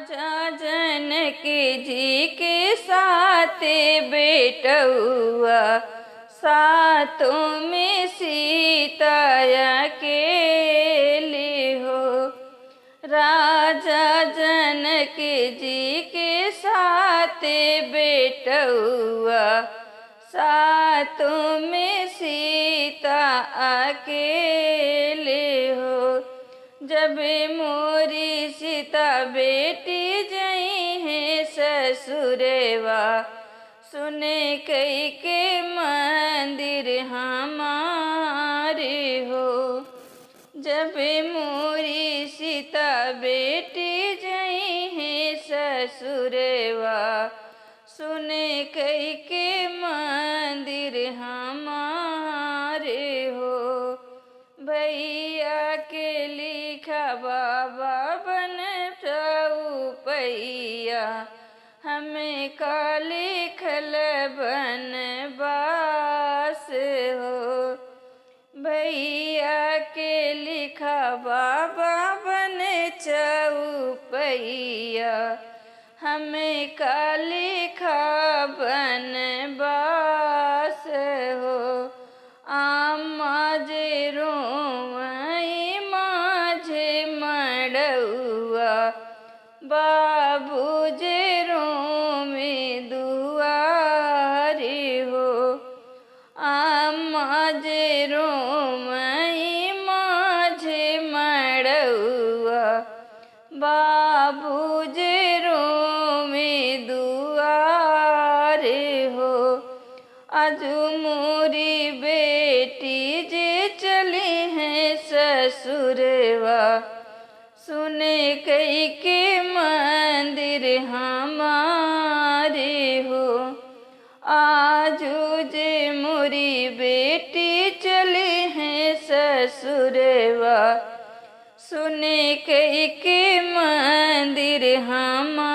राजा जनक जी के साथे बेटउआ, सातों में सीता अकेली हो। राजा जनक जी के साथे बेटउआ, सातों में सीता अकेले हो। जब मोरी सीता बेटी जई है ससुरेवा, सुने कई के मंदिर हमारे हो। जब मोरी सीता बेटी जई है ससुरेवा, सुने कई के मंदिर हमारे हो। भैया के लिखा बाबा बन पैया, हमें का लिखल बनवास हो। भैया के लिखा बाबा बन पैया, हमें का लिखा बनवास हो। आमा जे रोवई माझे मड़उआ, बाबू जे रोवे दुआरी हो। आमा जे रोवई माझे मड़उआ, बाबू जे रोवे दुआरी हो। आजू मोरी बेटी जे चली है ससुरवा, सुने कई के मंदिर हमारे हो। आजू जे मोरी बेटी चली है ससुरवा, सुने कई के मंदिर हमारे